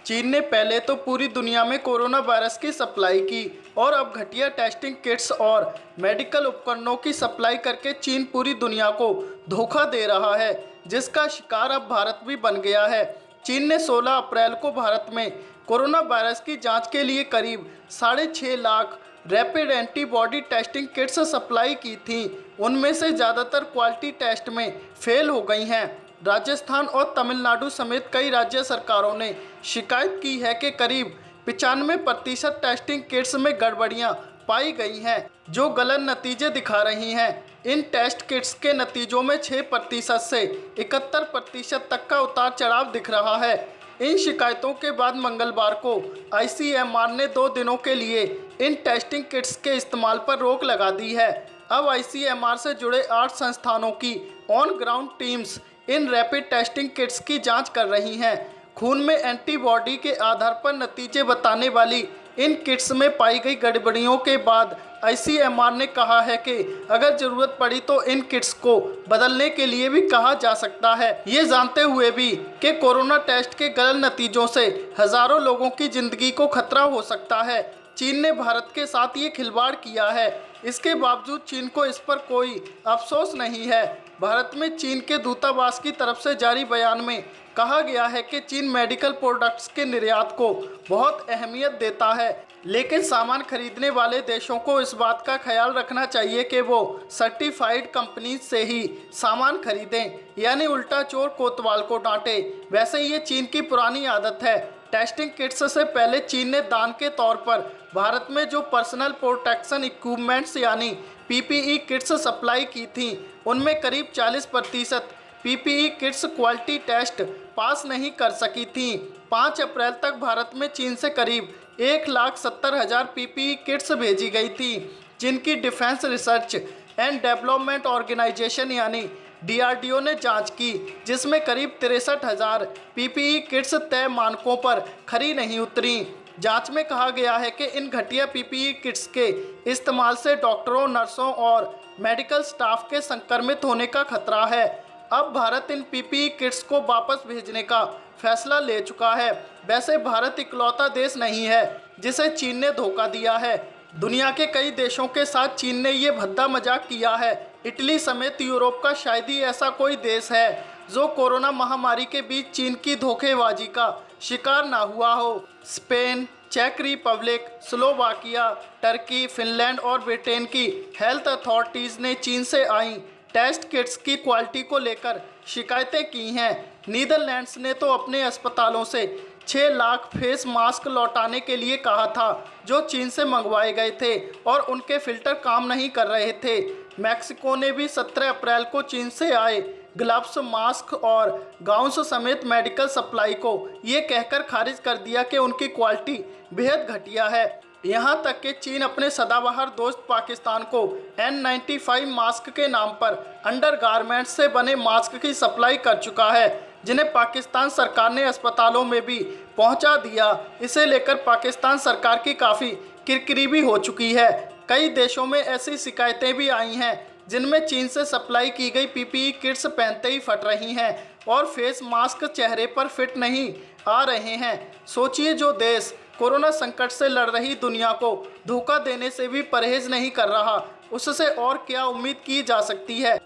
चीन ने पहले तो पूरी दुनिया में कोरोना वायरस की सप्लाई की और अब घटिया टेस्टिंग किट्स और मेडिकल उपकरणों की सप्लाई करके चीन पूरी दुनिया को धोखा दे रहा है, जिसका शिकार अब भारत भी बन गया है। चीन ने 16 अप्रैल को भारत में कोरोना वायरस की जांच के लिए करीब 6.5 lakh rapid antibody testing kits supply की थी। उनमें से ज़्यादातर क्वालिटी टेस्ट में फेल हो गई हैं। राजस्थान और तमिलनाडु समेत कई राज्य सरकारों ने शिकायत की है कि करीब 95% टेस्टिंग किट्स में गड़बड़ियां पाई गई हैं, जो गलत नतीजे दिखा रही हैं। इन टेस्ट किट्स के नतीजों में 6% से 71% तक का उतार चढ़ाव दिख रहा है। इन शिकायतों के बाद मंगलवार को ICMR ने 2 दिनों के लिए इन टेस्टिंग किट्स के इस्तेमाल पर रोक लगा दी है। अब ICMR से जुड़े 8 संस्थानों की ऑन ग्राउंड टीम्स इन रैपिड टेस्टिंग किट्स की जांच कर रही हैं। खून में एंटीबॉडी के आधार पर नतीजे बताने वाली इन किट्स में पाई गई गड़बड़ियों के बाद ICMR ने कहा है कि अगर ज़रूरत पड़ी तो इन किट्स को बदलने के लिए भी कहा जा सकता है, ये जानते हुए भी कि कोरोना टेस्ट के गलत नतीजों से हज़ारों लोगों की ज़िंदगी को खतरा हो सकता है। चीन ने भारत के साथ ये खिलवाड़ किया है, इसके बावजूद चीन को इस पर कोई अफसोस नहीं है। भारत में चीन के दूतावास की तरफ से जारी बयान में कहा गया है कि चीन मेडिकल प्रोडक्ट्स के निर्यात को बहुत अहमियत देता है, लेकिन सामान खरीदने वाले देशों को इस बात का ख्याल रखना चाहिए कि वो सर्टिफाइड कंपनी से ही सामान खरीदें, यानी उल्टा चोर कोतवाल को डांटे। वैसे ये चीन की पुरानी आदत है। टेस्टिंग किट्स से पहले चीन ने दान के तौर पर भारत में जो पर्सनल प्रोटेक्शन इक्विपमेंट्स यानी PPE किट्स सप्लाई की थी, उनमें करीब 40% PPE kits quality test pass नहीं कर सकी थी। 5 अप्रैल तक भारत में चीन से करीब 1,70,000 PPE किट्स भेजी गई थी, जिनकी defence research and development organisation यानी DRDO ने जांच की, जिसमें करीब 63,000 PPE किट्स तय मानकों पर खरी नहीं उतरी। जांच में कहा गया है कि इन घटिया PPE किट्स के इस्तेमाल से डॉक्टरों, नर्सों और मेडिकल स्टाफ के संक्रमित होने का खतरा है। अब भारत इन PPE किट्स को वापस भेजने का फैसला ले चुका है। वैसे भारत इकलौता देश नहीं है जिसे चीन ने धोखा दिया है। दुनिया के कई देशों के साथ चीन ने ये भद्दा मजाक किया है। इटली समेत यूरोप का शायद ही ऐसा कोई देश है जो कोरोना महामारी के बीच चीन की धोखेबाजी का शिकार ना हुआ हो। स्पेन, चेक रिपब्लिक, स्लोवाकिया, टर्की, फिनलैंड और ब्रिटेन की हेल्थ अथॉरिटीज़ ने चीन से आई टेस्ट किट्स की क्वालिटी को लेकर शिकायतें की हैं। नीदरलैंड्स ने तो अपने अस्पतालों से 6 लाख फेस मास्क लौटाने के लिए कहा था, जो चीन से मंगवाए गए थे और उनके फिल्टर काम नहीं कर रहे थे। मैक्सिको ने भी 17 अप्रैल को चीन से आए ग्लव्स, मास्क और गाउन्स समेत मेडिकल सप्लाई को ये कहकर खारिज कर दिया कि उनकी क्वालिटी बेहद घटिया है। यहाँ तक कि चीन अपने सदाबहार दोस्त पाकिस्तान को N95 मास्क के नाम पर अंडरगारमेंट्स से बने मास्क की सप्लाई कर चुका है, जिन्हें पाकिस्तान सरकार ने अस्पतालों में भी पहुंचा दिया। इसे लेकर पाकिस्तान सरकार की काफ़ी किरकिरी भी हो चुकी है। कई देशों में ऐसी शिकायतें भी आई हैं जिनमें चीन से सप्लाई की गई PPE किट्स पहनते ही फट रही हैं और फेस मास्क चेहरे पर फिट नहीं आ रहे हैं। सोचिए, जो देश कोरोना संकट से लड़ रही दुनिया को धोखा देने से भी परहेज नहीं कर रहा, उससे और क्या उम्मीद की जा सकती है।